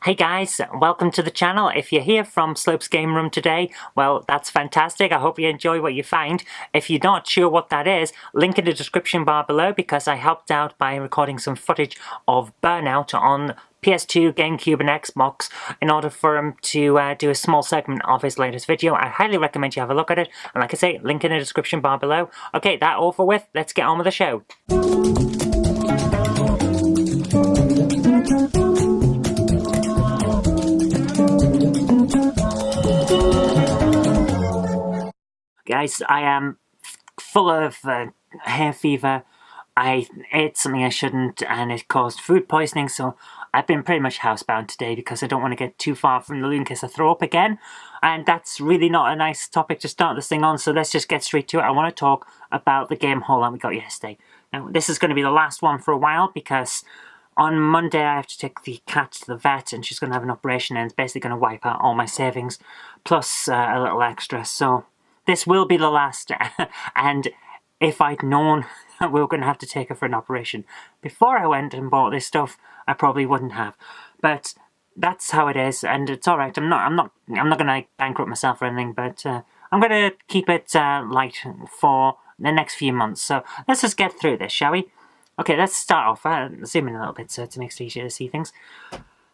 Hey guys, welcome to the channel. If you're here from Slope's Game Room today, well, that's fantastic. I hope you enjoy what you find. If you're not sure what that is, link in the description bar below because I helped out by recording some footage of Burnout on PS2, GameCube and Xbox in order for him to do a small segment of his latest video. I highly recommend you have a look at it. And like I say, link in the description bar below. Okay, that over with. Let's get on with the show. Guys, I am full of hair fever. I ate something I shouldn't and it caused food poisoning, so I've been pretty much housebound today because I don't want to get too far from the loo in case I throw up again. And that's really not a nice topic to start this thing on, so let's just get straight to it. I want to talk about the game haul that we got yesterday. Now, this is going to be the last one for a while because on Monday I have to take the cat to the vet and she's going to have an operation and it's basically going to wipe out all my savings plus a little extra, so this will be the last, and if I'd known that we were going to have to take her for an operation before I went and bought this stuff, I probably wouldn't have. But that's how it is, and it's all right. I'm not going to bankrupt myself or anything, but I'm going to keep it light for the next few months. So let's just get through this, shall we? Okay, let's start off. Zoom in a little bit so it makes it easier to see things.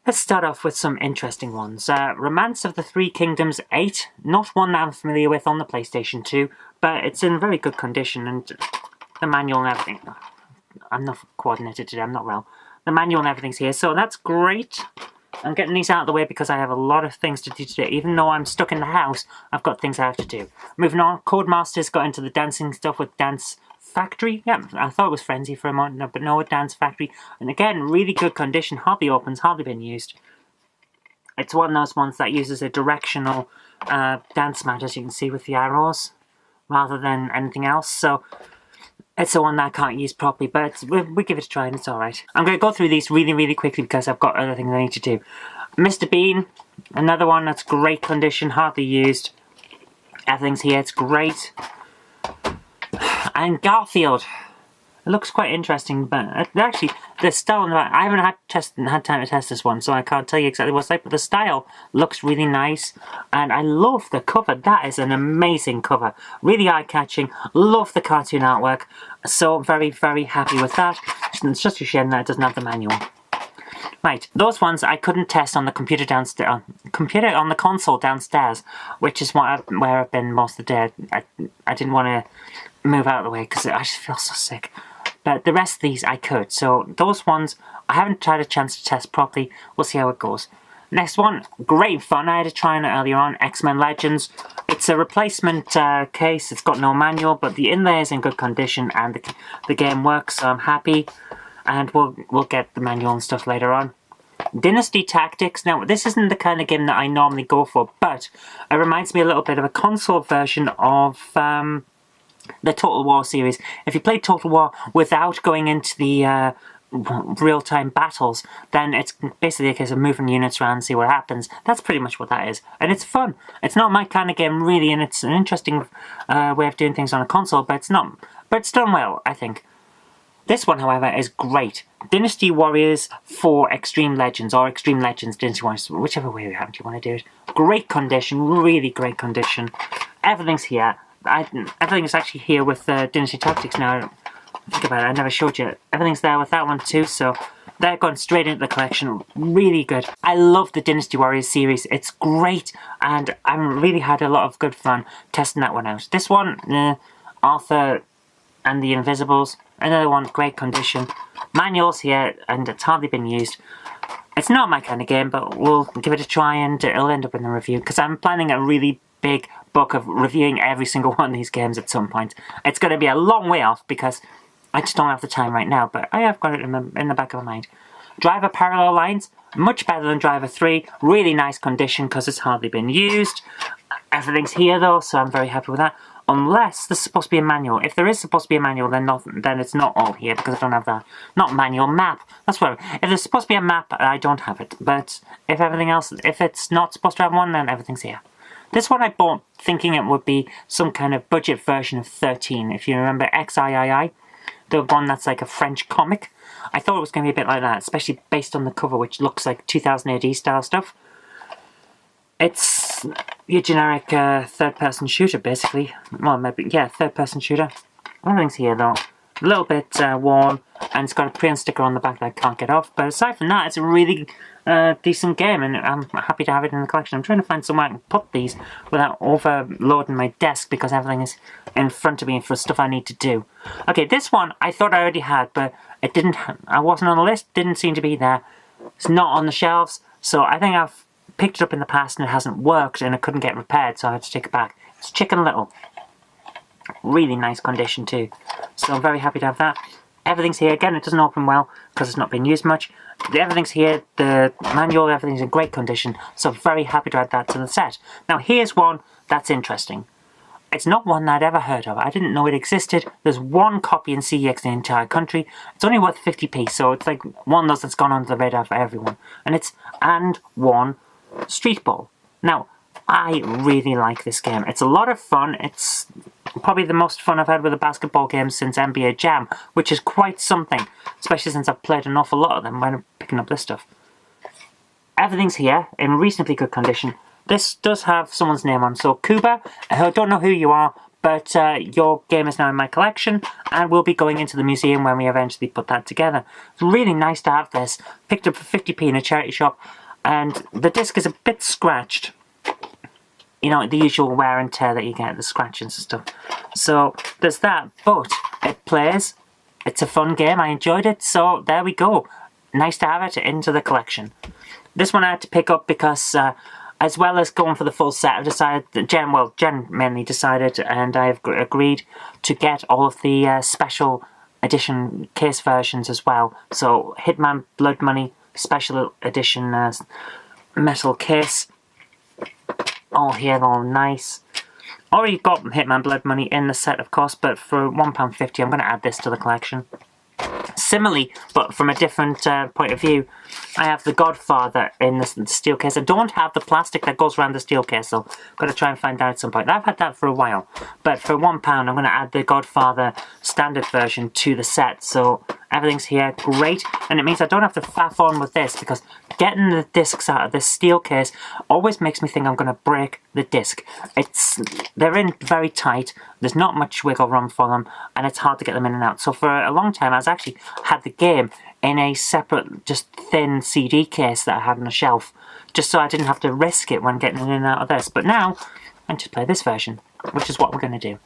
Let's start off with some interesting ones. Romance of the Three Kingdoms 8. Not one that I'm familiar with on the PlayStation 2, but it's in very good condition, and the manual and everything. I'm not coordinated today, I'm not well. The manual and everything's here, so that's great. I'm getting these out of the way because I have a lot of things to do today. Even though I'm stuck in the house, I've got things I have to do. Moving on, Codemasters got into the dancing stuff with Dance Factory. Yeah, I thought it was Frenzy for a moment, but no, Dance Factory. And again, really good condition, hardly opens, hardly been used. It's one of those ones that uses a directional dance mat, as you can see, with the arrows, rather than anything else. So it's the one that I can't use properly, but we give it a try and it's alright. I'm going to go through these really quickly because I've got other things I need to do. Mr. Bean, another one that's great condition, hardly used. Everything's here, it's great. And Garfield. It looks quite interesting, but actually, the style, I haven't had time to test this one, so I can't tell you exactly what it's like, but the style looks really nice, and I love the cover. That is an amazing cover. Really eye-catching. Love the cartoon artwork, so very happy with that. It's just a shame that it doesn't have the manual. Right, those ones I couldn't test on the computer downstairs, on the console downstairs, which is where I've been most of the day. I didn't want to move out of the way because I just feel so sick. But the rest of these I could, so those ones I haven't had a chance to test properly. We'll see how it goes. Next one, great fun. I had a try on it earlier on, X-Men Legends. It's a replacement case. It's got no manual, but the inlay is in good condition and the game works, so I'm happy. And we'll get the manual and stuff later on. Dynasty Tactics. Now, this isn't the kind of game that I normally go for, but it reminds me a little bit of a console version of the Total War series. If you play Total War without going into the real-time battles, then it's basically a case of moving units around and see what happens. That's pretty much what that is. And it's fun. It's not my kind of game, really, and it's an interesting way of doing things on a console, but it's not. But it's done well, I think. This one, however, is great. Dynasty Warriors for Extreme Legends, or Extreme Legends Dynasty Warriors, whichever way you want to do it. Great condition, really great condition. Everything's here. Everything is actually here with Dynasty Tactics now. Think about it, I never showed you. Everything's there with that one too, so they're going straight into the collection. Really good. I love the Dynasty Warriors series. It's great, and I've really had a lot of good fun testing that one out. This one, Arthur and the Invisibles. Another one, great condition. Manuals here, and it's hardly been used. It's not my kind of game, but we'll give it a try and it'll end up in the review, because I'm planning a really big book of reviewing every single one of these games at some point. It's going to be a long way off, because I just don't have the time right now, but I have got it in the back of my mind. Driver Parallel Lines, much better than Driver 3. Really nice condition, because it's hardly been used. Everything's here, though, so I'm very happy with that. Unless there's supposed to be a manual. If there is supposed to be a manual, then it's not all here because I don't have that. Not manual, map. That's what. If there's supposed to be a map, I don't have it. But if everything else, if it's not supposed to have one, then everything's here. This one I bought thinking it would be some kind of budget version of 13. If you remember XIII, the one that's like a French comic. I thought it was going to be a bit like that, especially based on the cover, which looks like 2000 AD style stuff. It's your generic third-person shooter, basically. Well, maybe, yeah, third-person shooter. Everything's here, though. A little bit worn, and it's got a pre-owned sticker on the back that I can't get off. But aside from that, it's a really decent game, and I'm happy to have it in the collection. I'm trying to find somewhere I can put these without overloading my desk, because everything is in front of me for stuff I need to do. Okay, this one I thought I already had, but it didn't. I wasn't on the list. Didn't seem to be there. It's not on the shelves, so I think I've picked it up in the past and it hasn't worked, and it couldn't get repaired, so I had to take it back. It's Chicken Little. Really nice condition too, so I'm very happy to have that. Everything's here. Again, it doesn't open well because it's not been used much. Everything's here. The manual, everything's in great condition, so I'm very happy to add that to the set. Now here's one that's interesting. It's not one that I'd ever heard of. I didn't know it existed. There's one copy in CEX in the entire country. It's only worth 50p, so it's like one of those that's gone under the radar for everyone. And it's And One Street Ball. Now, I really like this game. It's a lot of fun. It's probably the most fun I've had with a basketball game since NBA Jam, which is quite something, especially since I've played an awful lot of them when I'm picking up this stuff. Everything's here in reasonably good condition. This does have someone's name on, so Kuba, I don't know who you are, but your game is now in my collection, and we'll be going into the museum when we eventually put that together. It's really nice to have this. Picked up for 50p in a charity shop, and the disc is a bit scratched. You know, the usual wear and tear that you get, the scratchings and stuff. So, there's that, but it plays. It's a fun game, I enjoyed it, so there we go. Nice to have it into the collection. This one I had to pick up because, as well as going for the full set, I've decided that Jen mainly decided, and I've agreed to get all of the special edition case versions as well. So, Hitman Blood Money special edition metal case. All here, all nice. Already got Hitman Blood Money in the set, of course, but for £1.50 I'm going to add this to the collection. Similarly, but from a different point of view, I have The Godfather in the steel case. I don't have the plastic that goes around the steel case, so I've got to try and find out at some point. I've had that for a while, but for £1 I'm going to add the Godfather standard version to the set, so everything's here, great, and it means I don't have to faff on with this, because getting the discs out of this steel case always makes me think I'm going to break the disc. They're in very tight, there's not much wiggle room for them, and it's hard to get them in and out. So for a long time I actually had the game in a separate, just thin CD case that I had on a shelf, just so I didn't have to risk it when getting in and out of this. But now, I'm to play this version, which is what we're going to do.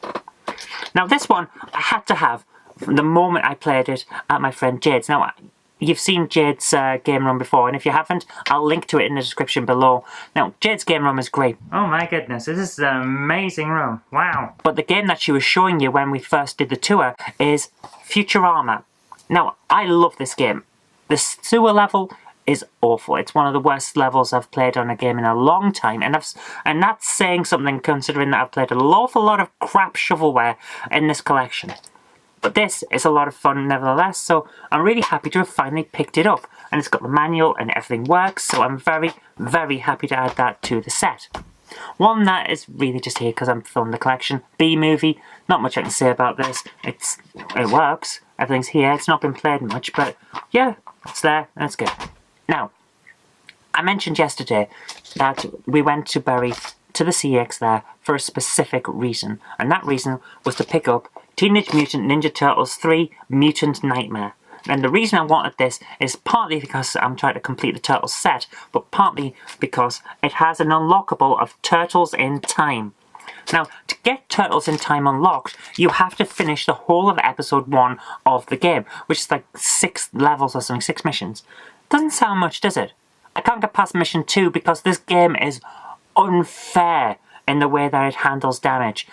Now this one, I had to have from the moment I played it at my friend Jade's. Now, you've seen Jade's game room before, and if you haven't, I'll link to it in the description below. Now, Jade's game room is great. Oh my goodness, this is an amazing room. Wow. But the game that she was showing you when we first did the tour is Futurama. Now, I love this game. The sewer level is awful. It's one of the worst levels I've played on a game in a long time, and that's saying something considering that I've played an awful lot of crap shovelware in this collection. But this is a lot of fun nevertheless, so I'm really happy to have finally picked it up. And it's got the manual and everything works, so I'm very, very happy to add that to the set. One that is really just here because I'm filming the collection. B-movie, not much I can say about this. It works, everything's here, it's not been played much, but yeah, it's there and it's good. Now, I mentioned yesterday that we went to Bury to the CX there for a specific reason, and that reason was to pick up Teenage Mutant Ninja Turtles 3 Mutant Nightmare. And the reason I wanted this is partly because I'm trying to complete the Turtles set, but partly because it has an unlockable of Turtles in Time. Now, to get Turtles in Time unlocked, you have to finish the whole of episode 1 of the game, which is like 6 levels or something, 6 missions. Doesn't sound much, does it? I can't get past mission 2 because this game is unfair in the way that it handles damage.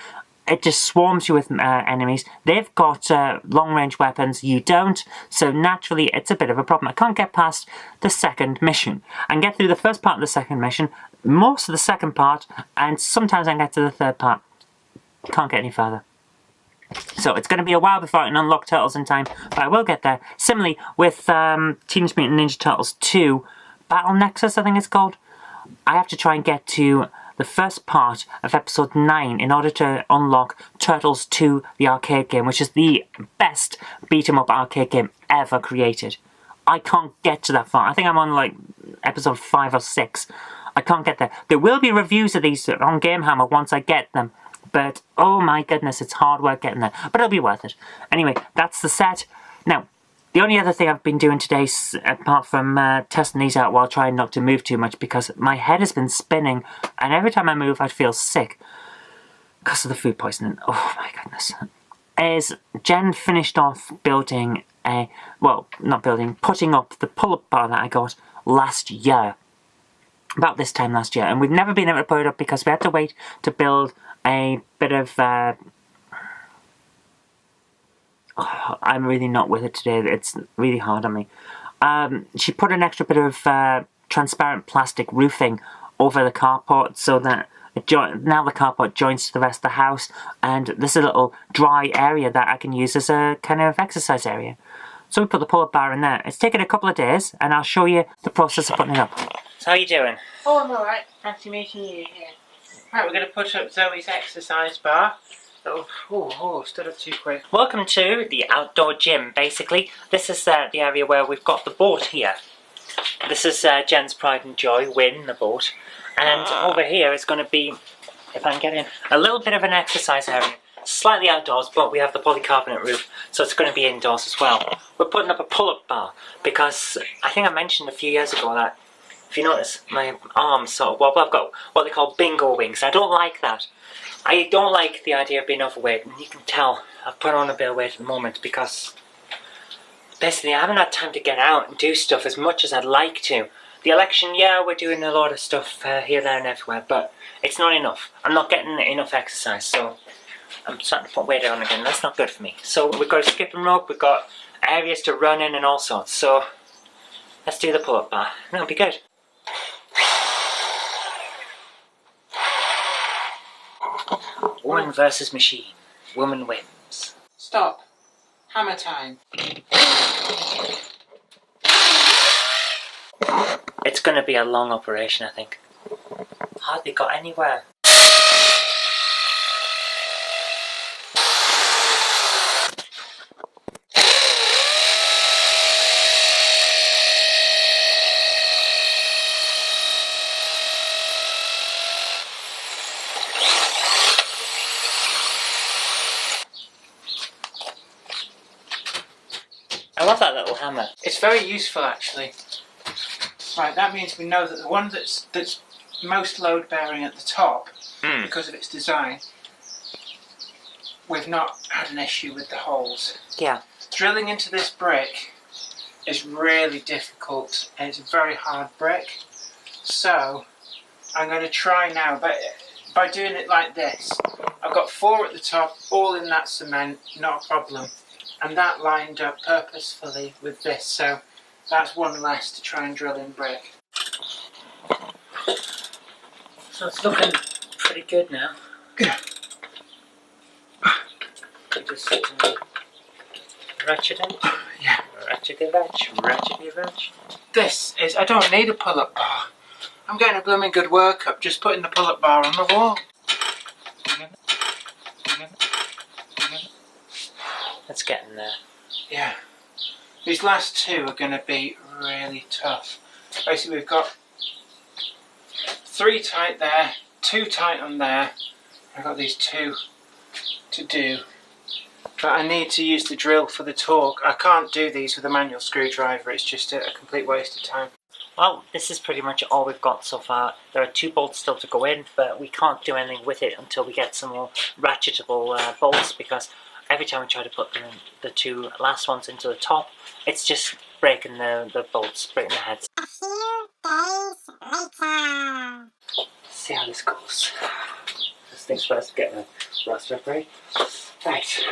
It just swarms you with enemies. They've got long-range weapons, you don't, so naturally it's a bit of a problem. I can't get past the second mission. I can get through the first part of the second mission, most of the second part, and sometimes I can get to the third part. Can't get any further. So it's going to be a while before I can unlock Turtles in Time, but I will get there. Similarly, with Teenage Mutant Ninja Turtles 2, Battle Nexus, I think it's called, I have to try and get to the first part of episode 9 in order to unlock Turtles 2, the arcade game, which is the best beat-em-up arcade game ever created. I can't get to that far. I think I'm on like episode 5 or 6. I can't get there. There will be reviews of these on Gamehammer once I get them. But, oh my goodness, it's hard work getting there. But it'll be worth it. Anyway, that's the set. Now, the only other thing I've been doing today, apart from testing these out while trying not to move too much, because my head has been spinning, and every time I move I feel sick because of the food poisoning. Oh my goodness. Is Jen finished off building putting up the pull-up bar that I got last year. About this time last year. And we've never been able to put it up because we had to wait to build a bit of... I'm really not with it today. It's really hard on me. She put an extra bit of transparent plastic roofing over the carport so that now the carport joins to the rest of the house, and there's a little dry area that I can use as a kind of exercise area. So we put the pull-up bar in there. It's taken a couple of days, and I'll show you the process of putting it up. So how you doing? Oh, I'm alright. Fancy meeting you here. Right, we're going to put up Zoe's exercise bar. Stood up too quick. Welcome to the outdoor gym, basically. This is the area where we've got the boat here. This is Jen's pride and joy, Win, the boat. And over here is going to be, if I can get in, a little bit of an exercise area. Slightly outdoors, but we have the polycarbonate roof, so it's going to be indoors as well. We're putting up a pull-up bar, because I think I mentioned a few years ago that, if you notice, my arms sort of wobble. I've got what they call bingo wings. I don't like that. I don't like the idea of being overweight, and you can tell I've put on a bit of weight at the moment because basically I haven't had time to get out and do stuff as much as I'd like to. The election, yeah, we're doing a lot of stuff here, there and everywhere, but it's not enough. I'm not getting enough exercise, so I'm starting to put weight on again. That's not good for me. So we've got a skipping rope, we've got areas to run in and all sorts, so let's do the pull-up bar. That'll be good. Woman versus machine. Woman wins. Stop. Hammer time. It's going to be a long operation, I think. Hardly got anywhere. I love that little hammer. It's very useful, actually. Right, that means we know that the one that's most load-bearing at the top, because of its design, we've not had an issue with the holes. Yeah. Drilling into this brick is really difficult, and it's a very hard brick. So, I'm going to try now, but by doing it like this, I've got 4 at the top, all in that cement, not a problem. And that lined up purposefully with this, so that's one less to try and drill in brick. So it's looking pretty good now. Yeah. Just ratchet it. Yeah. Ratchet. This is, I don't need a pull-up bar. I'm getting a blooming good workup just putting the pull-up bar on the wall. Let's get in there. Yeah. These last 2 are going to be really tough. Basically we've got 3 tight there, 2 tight on there. I've got these 2 to do. But I need to use the drill for the torque. I can't do these with a manual screwdriver, it's just a complete waste of time. Well, this is pretty much all we've got so far. There are 2 bolts still to go in, but we can't do anything with it until we get some more ratchetable bolts, because every time we try to put the 2 last ones into the top, it's just breaking the bolts, breaking the heads. A few days later. See how this goes. This thing's supposed to get the rust up, right? Right.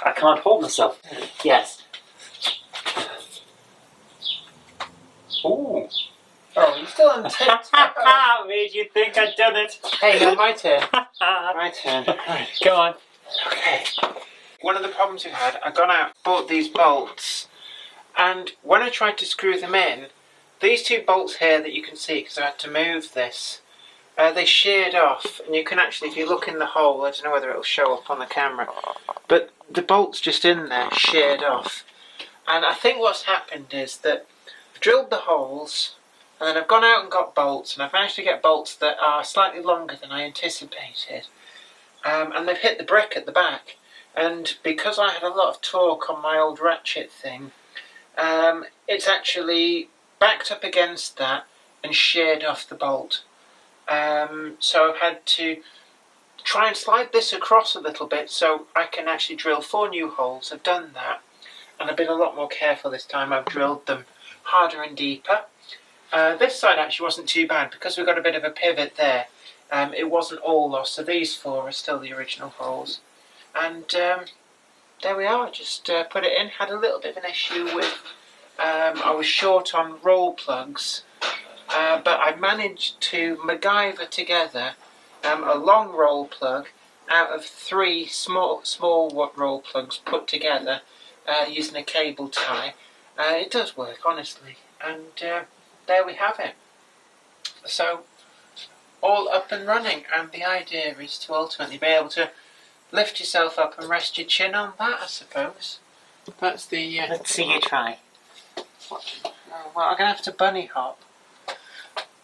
I can't hold myself. Yes. Ooh. Oh, you're still on TikTok. Made you think I'd done it. Hey, now my turn. My turn. Right. Go on. Okay. One of the problems we had, I gone out, bought these bolts, and when I tried to screw them in, these two bolts here that you can see, because I had to move this, they sheared off, and you can actually, if you look in the hole, I don't know whether it'll show up on the camera, but the bolts just in there sheared off. And I think what's happened is that I've drilled the holes, and then I've gone out and got bolts, and I've managed to get bolts that are slightly longer than I anticipated. And they've hit the brick at the back. And because I had a lot of torque on my old ratchet thing, it's actually backed up against that and sheared off the bolt. So I've had to try and slide this across a little bit so I can actually drill 4 new holes. I've done that, and I've been a lot more careful this time. I've drilled them harder and deeper. This side actually wasn't too bad because we've got a bit of a pivot there. It wasn't all lost, so these 4 are still the original holes. And there we are, just put it in. Had a little bit of an issue with, I was short on roll plugs. But I managed to MacGyver together a long roll plug out of 3 small roll plugs put together using a cable tie. It does work, honestly, and there we have it. So all up and running, and the idea is to ultimately be able to lift yourself up and rest your chin on that, I suppose. That's the... Let's see you try. Well, I'm going to have to bunny hop.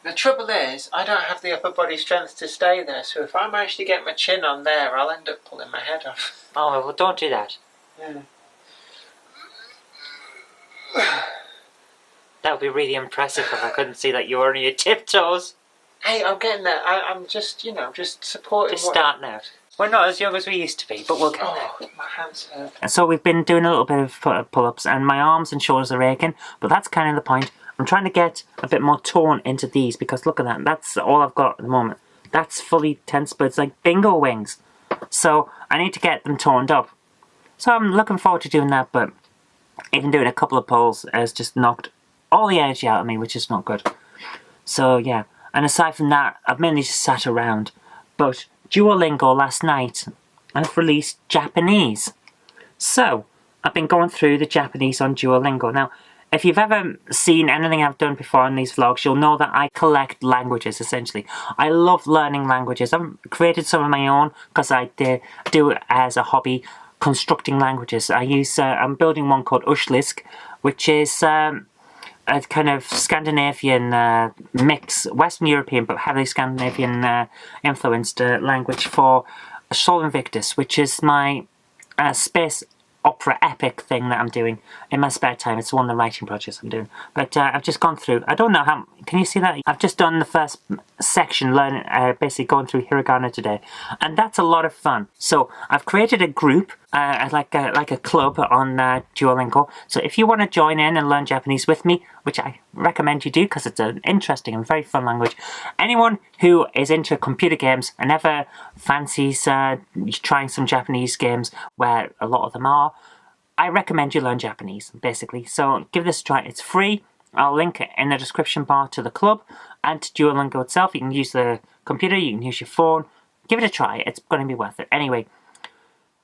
The trouble is, I don't have the upper body strength to stay there, so if I manage to get my chin on there, I'll end up pulling my head off. Oh, well, don't do that. Yeah. That would be really impressive if I couldn't see that you were on your tiptoes. Hey, I'm getting there. I'm just, just supporting. Just starting out. We're not as young as we used to be, but we'll get there. Oh, my hands hurt. And so we've been doing a little bit of pull-ups, and my arms and shoulders are aching, but that's kind of the point. I'm trying to get a bit more tone into these, because look at that, that's all I've got at the moment. That's fully tense, but it's like bingo wings. So I need to get them toned up. So I'm looking forward to doing that, but even doing a couple of pulls has just knocked all the energy out of me, which is not good. So yeah, and aside from that, I've mainly just sat around. But Duolingo last night, I've released Japanese. So I've been going through the Japanese on Duolingo. Now, if you've ever seen anything I've done before in these vlogs, you'll know that I collect languages, essentially. I love learning languages. I've created some of my own, because I do it as a hobby, constructing languages. I'm building one called Ushlisk, which is a kind of Scandinavian mix, Western European, but heavily Scandinavian influenced language for Sol Invictus, which is my space opera epic thing that I'm doing in my spare time. It's one of the writing projects I'm doing. But I've just gone through, I don't know how, can you see that? I've just done the first section, learning, basically going through hiragana today. And that's a lot of fun. So I've created a group, like a club on Duolingo. So if you want to join in and learn Japanese with me, which I recommend you do because it's an interesting and very fun language. Anyone who is into computer games and ever fancies trying some Japanese games, where a lot of them are, I recommend you learn Japanese, basically. So give this a try. It's free. I'll link it in the description bar to the club and to Duolingo itself. You can use the computer, you can use your phone. Give it a try. It's going to be worth it. Anyway,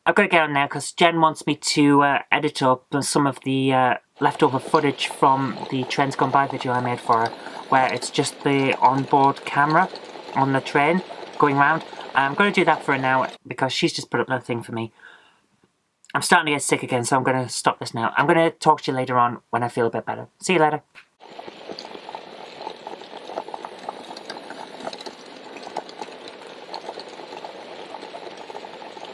I've got to get on now because Jen wants me to edit up some of the leftover footage from the Trains Gone By video I made for her, where it's just the onboard camera on the train going round. I'm going to do that for her now because she's just put up that thing for me. I'm starting to get sick again, so I'm going to stop this now. I'm going to talk to you later on when I feel a bit better. See you later.